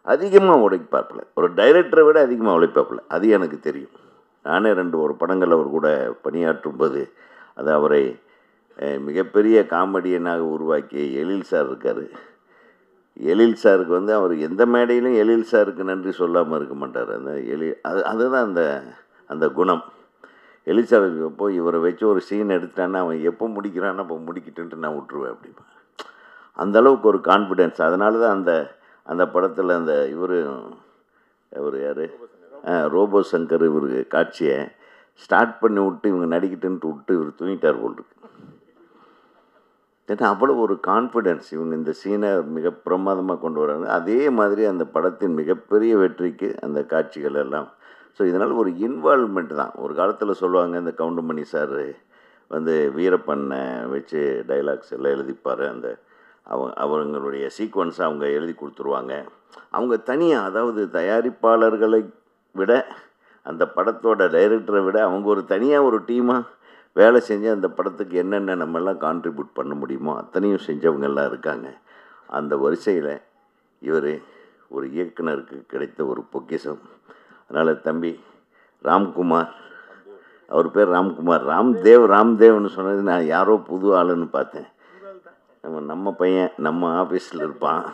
அதிகமாக உழைப்பாப்பில்ல, ஒரு டைரக்டரை விட அதிகமாக உழைப்பாப்பில்ல. அது எனக்கு தெரியும். நானே 2 படங்கள் அவர் கூட பணியாற்றும் போது அது அவரை மிகப்பெரிய காமெடியனாக உருவாக்கிய எழில் சார் இருக்கார். எழில் சாருக்கு வந்து அவர் எந்த மேடையிலும் எழில் சாருக்கு நன்றி சொல்லாமல் இருக்க மாட்டார். அந்த அதுதான் அந்த குணம். எழில் சார் போய் இவரை வச்சு ஒரு சீன் எடுத்துட்டான்னா அவன் எப்போ முடிக்கிறான்னு அப்போ முடிக்கிட்டுன்ட்டு நான் விட்டுருவேன் அப்படிப்பா. அந்தளவுக்கு ஒரு கான்ஃபிடென்ஸ். அதனால தான் அந்த படத்தில் இவர் யார், ரோபோ சங்கர், இவர் காட்சியை ஸ்டார்ட் பண்ணி விட்டு இவங்க நடிக்கிட்டுன்ட்டு விட்டு இவர் தூங்கிட்டார் போல் இருக்கு. ஏன்னா அவ்வளோ ஒரு கான்ஃபிடென்ஸ். இவங்க இந்த சீனை மிக பிரமாதமாக கொண்டு வராங்க. அதே மாதிரி அந்த படத்தின் மிகப்பெரிய வெற்றிக்கு அந்த காட்சிகள் எல்லாம். ஸோ இதனால் ஒரு இன்வால்வ்மெண்ட் தான். ஒரு காலத்தில் சொல்லுவாங்க, இந்த கவுண்டமணி சார் வந்து வீரப்பண்ணை வச்சு டைலாக்ஸ் எல்லாம் எழுதிப்பார். அவங்களுடைய சீக்வன்ஸை அவங்க எழுதி கொடுத்துருவாங்க. அவங்க தனியாக, அதாவது தயாரிப்பாளர்களை விட அந்த படத்தோட டைரக்டரை விட அவங்க ஒரு தனியாக ஒரு டீமாக வேலை செஞ்சு அந்த படத்துக்கு என்னென்ன நம்மெல்லாம் கான்ட்ரிபியூட் பண்ண முடியுமோ அத்தனையும் செஞ்சவங்கெல்லாம் இருக்காங்க. அந்த வரிசையில் இவர் ஒரு இயக்குனருக்கு கிடைத்த ஒரு பொக்கிஷம். அதனால் தம்பி ராம்குமார், அவர் பேர் ராம்குமார், ராம்தேவ்னு சொன்னது நான் யாரோ புது ஆளுன்னு பார்த்தேன். நம்ம பையன் நம்ம ஆஃபீஸில் இருப்பான்.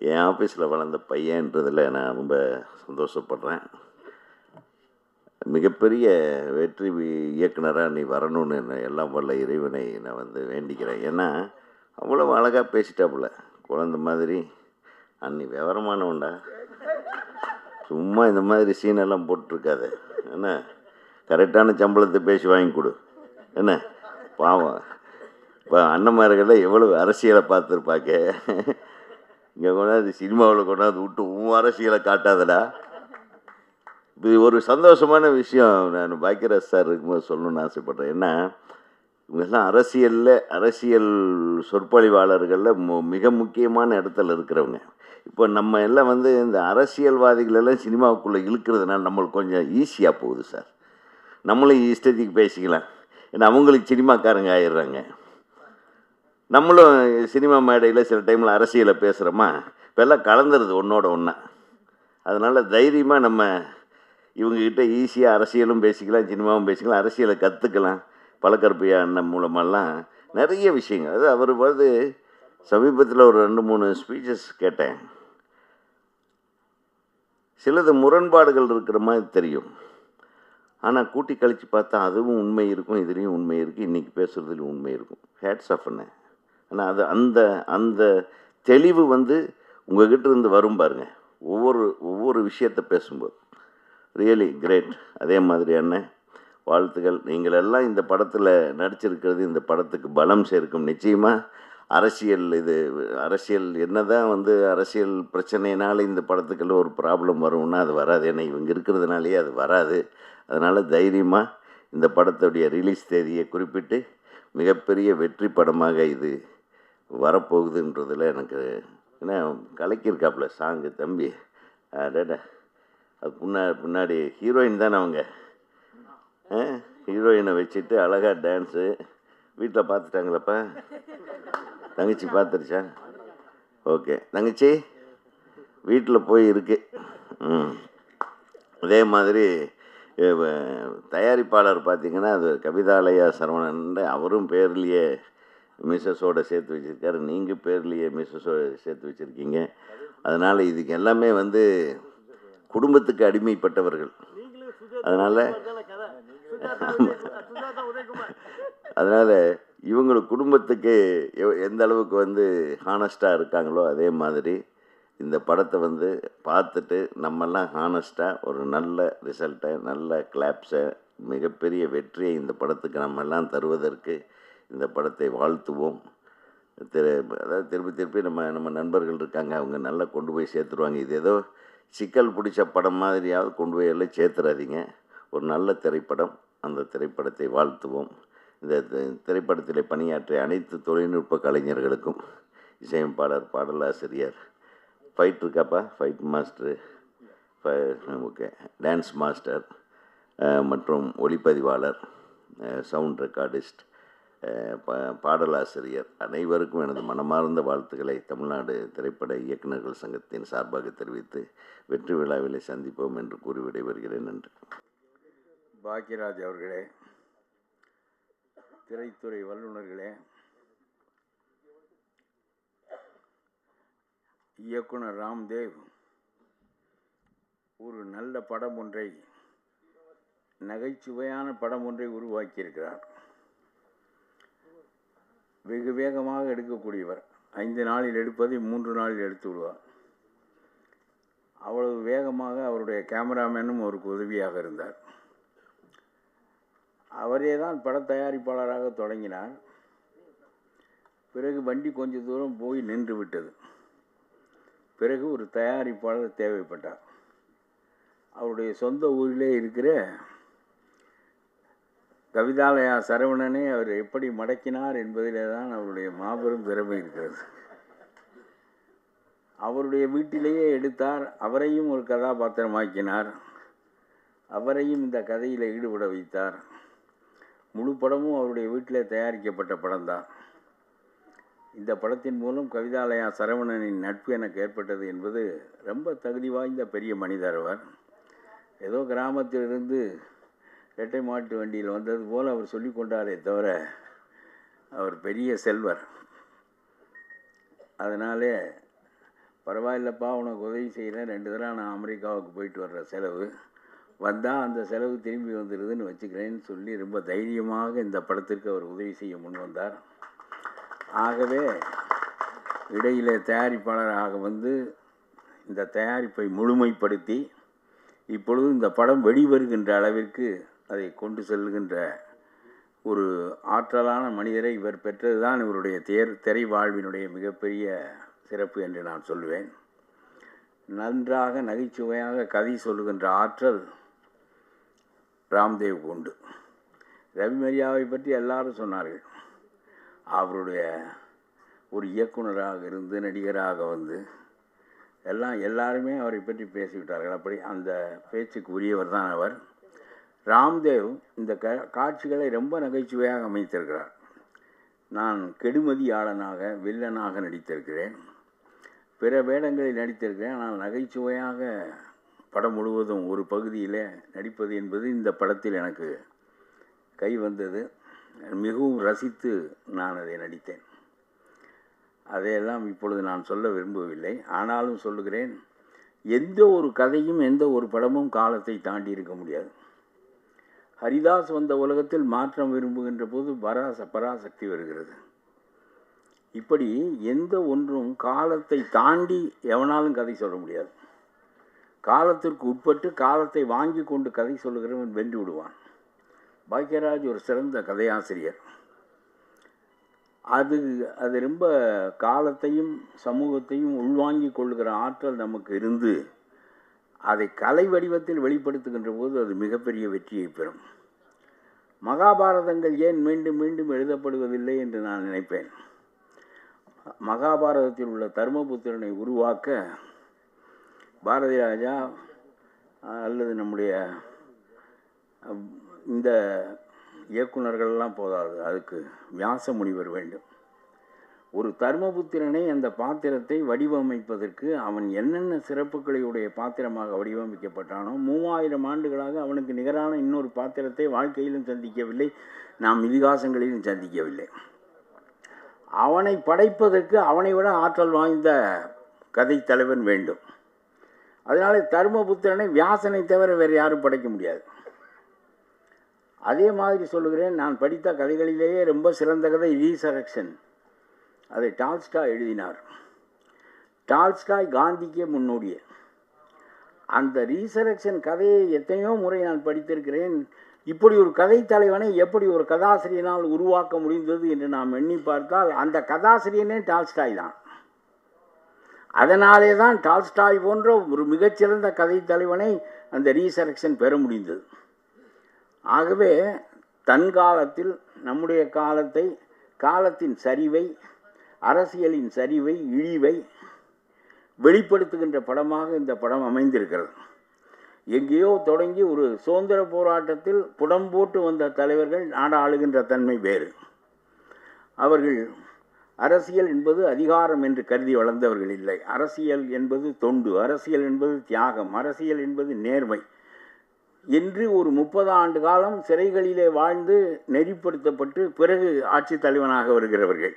என் ஆஃபீஸில் வளர்ந்த பையன்றதில் நான் ரொம்ப சந்தோஷப்படுறேன். மிகப்பெரிய வெற்றி இயக்குனராக நீ வரணும்னு எல்லாம் வல்ல இறைவனை நான் வேண்டிக்கிறேன். ஏன்னா அவ்வளோ அழகாக பேசிட்டாப்புல, குழந்த மாதிரி. அன்னி விவரமானவன்டா, சும்மா இந்த மாதிரி சீனெல்லாம் போட்டிருக்காத என்ன, கரெக்டான சம்பளத்தை பேசி வாங்கி கொடு என்ன. பாவம் இப்போ அண்ணன்மார்கள்லாம் எவ்வளோ அரசியலை பார்த்துருப்பாங்க. இங்கே கொண்டாந்து சினிமாவில் கொண்டாந்து விட்டு அரசியலை காட்டாதடா. இது ஒரு சந்தோஷமான விஷயம். நான் பாக்கியராஜ் சார் இருக்கும்போது சொல்லணும்னு ஆசைப்பட்றேன். ஏன்னா இவங்கெல்லாம் அரசியல் சொற்பொழிவாளர்களில் மிக முக்கியமான இடத்துல இருக்கிறவங்க. இப்போ நம்ம எல்லாம் இந்த அரசியல்வாதிகளெல்லாம் சினிமாவுக்குள்ளே இழுக்கிறதுனால நம்மளுக்கு கொஞ்சம் ஈஸியாக போகுது சார். நம்மளும் இஷ்டத்துக்கு பேசிக்கலாம். ஏன்னா அவங்களுக்கு சினிமாக்காரங்க ஆயிடுறாங்க. நம்மளும் சினிமா மேடையில் சில டைமில் அரசியலை பேசுகிறோமா, இப்போ எல்லாம் கலந்துருது ஒன்றோட ஒன்றா. அதனால் தைரியமாக நம்ம இவங்ககிட்ட ஈஸியாக அரசியலும் பேசிக்கலாம், சினிமாவும் பேசிக்கலாம், அரசியலை கற்றுக்கலாம். பழக்கருப்பையா அண்ணன் மூலமெல்லாம் நிறைய விஷயங்கள். அது அவர் சமீபத்தில் ஒரு 2-3 ஸ்பீச்சஸ் கேட்டேன். சிலது முரண்பாடுகள் இருக்கிற மாதிரி தெரியும், ஆனால் கூட்டி கழித்து பார்த்தா அதுவும் உண்மை இருக்கும், இதுலேயும் உண்மை இருக்குது, இன்றைக்கி பேசுகிறதுலையும் உண்மை இருக்கும். ஹேட்ஸ் ஆஃப் பண்ண. ஆனால் அது அந்த தெளிவு உங்ககிட்ட இருந்து வரும் பாருங்க, ஒவ்வொரு விஷயத்தை பேசும்போது. Really great. அதே மாதிரி அண்ணன் வாழ்த்துக்கள். நீங்கள் எல்லாம் இந்த படத்தில் நடிச்சிருக்கிறது இந்த படத்துக்கு பலம் சேர்க்கும். நிச்சயமாக அரசியல் என்ன தான் அரசியல் பிரச்சனையினால இந்த படத்துக்கெல்லாம் ஒரு ப்ராப்ளம் வரும்னா அது வராது. ஏன்னா இவங்க இருக்கிறதுனாலேயே அது வராது. அதனால் தைரியமாக இந்த படத்துடைய ரிலீஸ் தேதியை குறிப்பிட்டு மிகப்பெரிய வெற்றி படமாக இது வரப்போகுதுன்றதில் எனக்கு ஏன்னா கலக்கியிருக்காப்புல சாங்கு தம்பி. டேடா அது பின்னாடி ஹீரோயின் தானே அவங்க. ஹீரோயினை வச்சுட்டு அழகாக டான்ஸு. வீட்டில் பார்த்துட்டாங்களப்பா? தங்கச்சி பார்த்துருச்சா? ஓகே தங்கச்சி வீட்டில் போய் இருக்கு. அதே மாதிரி தயாரிப்பாளர் பார்த்திங்கன்னா அது கவிதாலயா சரவணன். அவரும் பேர்லேயே மிஸ்ஸஸோடு சேர்த்து வச்சுருக்காரு, நீங்கள் பேர்லேயே மிஸ்ஸஸோடு சேர்த்து வச்சுருக்கீங்க. அதனால் இதுக்கு எல்லாமே குடும்பத்துக்கு அடிமைப்பட்டவர்கள். அதனால் இவங்களுக்கு குடும்பத்துக்கு எந்த அளவுக்கு ஹானஸ்ட்டாக இருக்காங்களோ அதே மாதிரி இந்த படத்தை பார்த்துட்டு நம்மெல்லாம் ஹானஸ்ட்டாக ஒரு நல்ல ரிசல்ட்டை, நல்ல கிளாப்ஸை, மிகப்பெரிய வெற்றியை இந்த படத்துக்கு நம்மெல்லாம் தருவதற்கு இந்த படத்தை வாழ்த்துவோம். அதாவது திருப்பி நம்ம நண்பர்கள் இருக்காங்க, அவங்க நல்லா கொண்டு போய் சேர்த்துருவாங்க. இது ஏதோ சிக்கல் பிடிச்ச படம் மாதிரியாவது கொண்டு போய் எல்லாம் சேர்த்துறாதீங்க. ஒரு நல்ல திரைப்படம். அந்த திரைப்படத்தை வாழ்த்துவோம். இந்த திரைப்படத்தில் பணியாற்றிய அனைத்து தொழில்நுட்ப கலைஞர்களுக்கும், இசையமைப்பாளர், பாடலாசிரியர், ஃபைட் இருக்காப்பா, fight master, okay, dance master மற்றும் ஒளிப்பதிவாளர், சவுண்ட் ரெக்கார்டிஸ்ட், பாடலாசிரியர் அனைவருக்கும் எனது மனமார்ந்த வாழ்த்துக்களை தமிழ்நாடு திரைப்பட இயக்குநர்கள் சங்கத்தின் சார்பாக தெரிவித்து வெற்றி விழாவிலே சந்திப்போம் என்று கூறி விடைபெறுகிறேன். நன்றி. பாக்கியராஜ் அவர்களே, திரைத்துறை வல்லுநர்களே, இயக்குனர் ராம்தேவ் ஒரு நல்ல படம் ஒன்றை, நகைச்சுவையான படம் ஒன்றை உருவாக்கியிருக்கிறார். வெகு வேகமாக எடுக்கக்கூடியவர். 5 நாளில் எடுப்பதை 3 நாளில் எடுத்து விடுவார். அவ்வளவு வேகமாக அவருடைய கேமராமேனும் அவருக்கு உதவியாக இருந்தார். அவரே தான் பட தயாரிப்பாளராக தொடங்கினார். பிறகு வண்டி கொஞ்சம் தூரம் போய் நின்று விட்டது. பிறகு ஒரு தயாரிப்பாளர் தேவைப்பட்டார். அவருடைய சொந்த ஊரிலே இருக்கிற கவிதாலயா சரவணனை அவர் எப்படி மடக்கினார் என்பதிலே தான் அவருடைய மாபெரும் திறமை இருக்கிறது. அவருடைய வீட்டிலேயே எடுத்தார். அவரையும் ஒரு கதாபாத்திரமாக்கினார். அவரையும் இந்த கதையில் ஈடுபட வைத்தார். முழு படமும் அவருடைய வீட்டில் தயாரிக்கப்பட்ட படம்தான். இந்த படத்தின் மூலம் கவிதாலயா சரவணனின் நட்பு எனக்கு ஏற்பட்டது என்பது ரொம்ப தகுதி வாய்ந்த பெரிய மனிதர். அவர் ஏதோ கிராமத்திலிருந்து இரட்டை மாட்டு வண்டியில் வந்தது போல் அவர் சொல்லி கொண்டாரே தவிர அவர் பெரிய செல்வர். அதனாலே பரவாயில்லப்பா, உனக்கு உதவி செய்கிறேன், 2 தடவை நான் அமெரிக்காவுக்கு போயிட்டு வர்ற செலவு வந்தால் அந்த செலவு திரும்பி வந்துடுதுன்னு வச்சுக்கிறேன்னு சொல்லி ரொம்ப தைரியமாக இந்த படத்திற்கு அவர் உதவி செய்ய முன் வந்தார். ஆகவே இடையிலே தயாரிப்பாளராக வந்து இந்த தயாரிப்பை முழுமைப்படுத்தி இப்பொழுது இந்த படம் வெளிவருகின்ற அளவிற்கு அதை கொண்டு செல்கின்ற ஒரு ஆற்றலான மனிதரை இவர் பெற்றது தான் இவருடைய திரை வாழ்வினுடைய மிகப்பெரிய சிறப்பு என்று நான் சொல்லுவேன். நன்றாக நகைச்சுவையாக கதை சொல்லுகின்ற ஆற்றல் ராம்தேவ் உண்டு. ரவி மரியாவை பற்றி எல்லாரும் சொன்னார்கள். அவருடைய ஒரு இயக்குனராக இருந்து நடிகராக வந்து எல்லாருமே அவரை பற்றி பேசிவிட்டார்கள். அப்படி அந்த பேச்சுக்கு உரியவர் தான் அவர். ராம்தேவ் இந்த காட்சிகளை ரொம்ப நகைச்சுவையாக அமைத்திருக்கிறார். நான் கெடுமதியாளனாக வில்லனாக நடித்திருக்கிறேன், பிற வேடங்களில் நடித்திருக்கிறேன். ஆனால் நகைச்சுவையாக படம் முழுவதும் ஒரு பகுதியில் நடிப்பது என்பது இந்த படத்தில் எனக்கு கை வந்தது. மிகவும் ரசித்து நான் அதை நடித்தேன். அதையெல்லாம் இப்பொழுது நான் சொல்ல விரும்பவில்லை. ஆனாலும் சொல்லுகிறேன், எந்த ஒரு கதையும் எந்த ஒரு படமும் காலத்தை தாண்டி இருக்க முடியாது. ஹரிதாஸ் வந்த உலகத்தில் மாற்றம் விரும்புகின்ற போது பராசக்தி வருகிறது. இப்படி எந்த ஒன்றும் காலத்தை தாண்டி எவனாலும் கதை சொல்ல முடியாது. காலத்திற்கு உட்பட்டு காலத்தை வாங்கி கொண்டு கதை சொல்லுகிறவன் வென்று விடுவான். பாக்யராஜ் ஒரு சிறந்த கதையாசிரியர். அது ரொம்ப காலத்தையும் சமூகத்தையும் உள்வாங்கி கொள்ளுகிற ஆற்றல் நமக்கு இருந்து அதை கலை வடிவத்தில் வெளிப்படுத்துகின்ற போது அது மிகப்பெரிய வெற்றியை பெறும். மகாபாரதங்கள் ஏன் மீண்டும் மீண்டும் எழுதப்படுவதில்லை என்று நான் நினைப்பேன். மகாபாரதத்தில் உள்ள தர்மபுத்திரனை உருவாக்க பாரதி ராஜா அல்லது நம்முடைய இந்த இயக்குனர்கள்லாம் போதாது, அதுக்கு வியாச முனிவர் வேண்டும். ஒரு தர்மபுத்திரனை அந்த பாத்திரத்தை வடிவமைப்பதற்கு அவன் என்னென்ன சிறப்புகளையுடைய பாத்திரமாக வடிவமைக்கப்பட்டானோ 3000 ஆண்டுகளாக அவனுக்கு நிகரான இன்னொரு பாத்திரத்தை வாழ்க்கையிலும் சந்திக்கவில்லை, நாம் இதிகாசங்களிலும் சந்திக்கவில்லை. அவனை படைப்பதற்கு அவனை விட ஆற்றல் வாய்ந்த கதை தலைவன் வேண்டும். அதனாலே தர்மபுத்திரனை வியாசனை தவிர வேறு யாரும் படைக்க முடியாது. அதே மாதிரி சொல்லுகிறேன், நான் படித்த கதைகளிலேயே ரொம்ப சிறந்த கதை ரீசரக்ஷன். அதை டால்ஸ்டாய் எழுதினார். டால்ஸ்டாய் காந்திக்கே முன்னோடிய அந்த ரீசரக்ஷன் கதையை எத்தனையோ முறை நான் படித்திருக்கிறேன். இப்படி ஒரு கதை தலைவனை எப்படி ஒரு கதாசிரியனால் உருவாக்க முடிந்தது என்று நாம் எண்ணி பார்த்தால் அந்த கதாசிரியனே டால்ஸ்டாய் தான். அதனாலே தான் டால்ஸ்டாய் போன்ற ஒரு மிகச்சிறந்த கதை தலைவனை அந்த ரீசரக்ஷன் பெற முடிந்தது. ஆகவே தன் காலத்தில் நம்முடைய காலத்தின் சரிவை, அரசியலின் சரிவை, இழிவை வெளிப்படுத்துகின்ற படமாக இந்த படம் அமைந்திருக்கிறது. எங்கேயோ தொடங்கி ஒரு சுதந்திர போராட்டத்தில் புடம் போட்டு வந்த தலைவர்கள் நாடு ஆளுகின்ற தன்மை வேறு. அவர்கள் அரசியல் என்பது அதிகாரம் என்று கருதி வளர்ந்தவர்கள் இல்லை. அரசியல் என்பது தொண்டு, அரசியல் என்பது தியாகம், அரசியல் என்பது நேர்மை என்று ஒரு 30 ஆண்டு காலம் சிறைகளிலே வாழ்ந்து நெறிப்படுத்தப்பட்டு பிறகு ஆட்சி தலைவனாக வருகிறவர்கள்.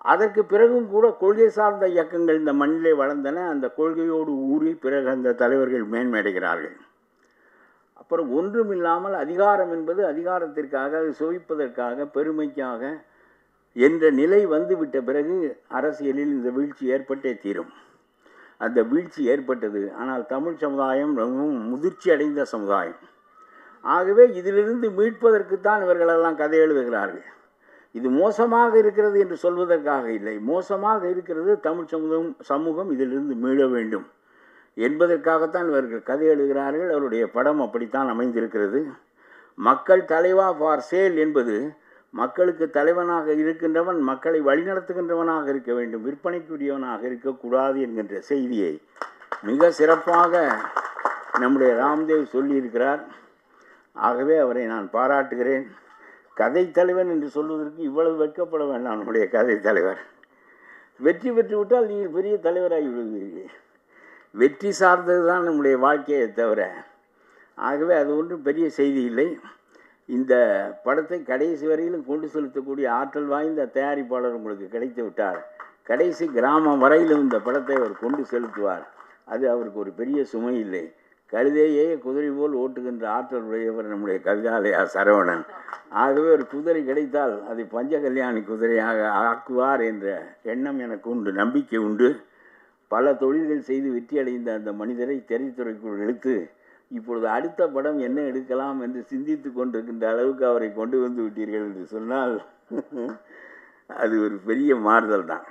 அதற்கு பிறகும் கூட கொள்கை சார்ந்த இயக்கங்கள் இந்த மண்ணிலே வளர்ந்தன. அந்த கொள்கையோடு ஊறி பிறகு அந்த தலைவர்கள் மேன்மையடைகிறார்கள். அப்புறம் ஒன்றுமில்லாமல் அதிகாரம் என்பது அதிகாரத்திற்காக, அது சுவைப்பதற்காக, பெருமைக்காக என்ற நிலை வந்துவிட்ட பிறகு அரசியலில் இந்த வீழ்ச்சி ஏற்பட்டே தீரும். அந்த வீழ்ச்சி ஏற்பட்டது. ஆனால் தமிழ் சமுதாயம் ரொம்பவும் முதிர்ச்சி அடைந்த சமுதாயம். ஆகவே இதிலிருந்து மீட்பதற்குத்தான் இவர்களெல்லாம் கதை எழுதுகிறார்கள். இது மோசமாக இருக்கிறது என்று சொல்வதற்காக இல்லை, மோசமாக இருக்கிறது, தமிழ் சமூகம் இதிலிருந்து மீள வேண்டும் என்பதற்காகத்தான் இவர்கள் கதை எழுதுகிறார்கள். அவருடைய படம் அப்படித்தான் அமைந்திருக்கிறது. மக்கள் தலைவா ஃபார் சேல் என்பது மக்களுக்கு தலைவனாக இருக்கின்றவன் மக்களை வழிநடத்துகின்றவனாக இருக்க வேண்டும், விற்பனைக்குரியவனாக இருக்கக்கூடாது என்கின்ற செய்தியை மிக சிறப்பாக நம்முடைய ராம்தேவ் சொல்லியிருக்கிறார். ஆகவே அவரை நான் பாராட்டுகிறேன். கதை தலைவன் என்று சொல்வதற்கு இவ்வளவு வெட்கப்பட வேண்டாம். நம்முடைய கதை தலைவர் வெற்றி பெற்று விட்டால் நீங்கள் பெரிய தலைவராகி விடுவீர்கள். வெற்றி சார்ந்தது தான் நம்முடைய வாழ்க்கையை தவிர. ஆகவே அது ஒன்றும் பெரிய செய்தி இல்லை. இந்த படத்தை கடைசி வரையிலும் கொண்டு செலுத்தக்கூடிய ஆற்றல் வாய்ந்த தயாரிப்பாளர் உங்களுக்கு கிடைத்து விட்டார். கடைசி கிராமம் வரையிலும் இந்த படத்தை அவர் கொண்டு செலுத்துவார். அது அவருக்கு ஒரு பெரிய சுமை இல்லை. கழுதையே குதிரை போல் ஓட்டுகின்ற ஆற்றல் உடையவர் நம்முடைய கவிதாலயா சரவணன். ஆகவே ஒரு குதிரை கிடைத்தால் அதை பஞ்ச கல்யாணி குதிரையாக ஆக்குவார் என்ற எண்ணம் எனக்கு உண்டு, நம்பிக்கை உண்டு. பல தொழில்கள் செய்து வெற்றியடைந்த அந்த மனிதரை திரைத்துறைக்குள் இழுத்து இப்பொழுது அடுத்த படம் என்ன எடுக்கலாம் என்று சிந்தித்து கொண்டிருக்கின்ற அளவுக்கு அவரை கொண்டு வந்து விட்டீர்கள் என்று சொன்னால் அது ஒரு பெரிய மாறுதல் தான்.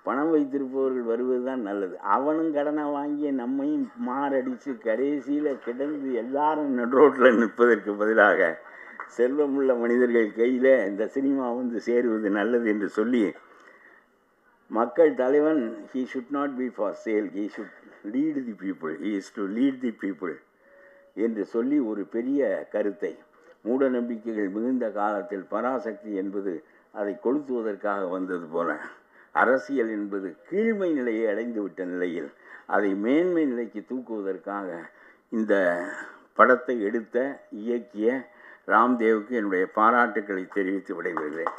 பணம் வைத்திருப்பவர்கள் வருவது தான் நல்லது. அவனும் கடனை வாங்கி நம்மையும் மாரடித்து கடைசியில் கிடந்து எல்லாரும் நடுரோட்டில் நிற்பதற்கு பதிலாக செல்வமுள்ள மனிதர்கள் கையில் இந்த சினிமா வந்து சேருவது நல்லது என்று சொல்லி, மக்கள் தலைவன் he should not be for sale, he should lead the people, he is to lead the people என்று சொல்லி ஒரு பெரிய கருத்தை, மூட நம்பிக்கைகள் மிகுந்த காலத்தில் பராசக்தி என்பது அதை கொளுத்துவதற்காக வந்தது போல, அரசியல் என்பது கீழ்மை நிலையை அடைந்துவிட்ட நிலையில் அதை மேன்மை நிலைக்கு தூக்குவதற்காக இந்த படத்தை எடுத்த இயக்கிய ராம்தேவுக்கு என்னுடைய பாராட்டுக்களை தெரிவித்து விடைபெறுகிறேன்.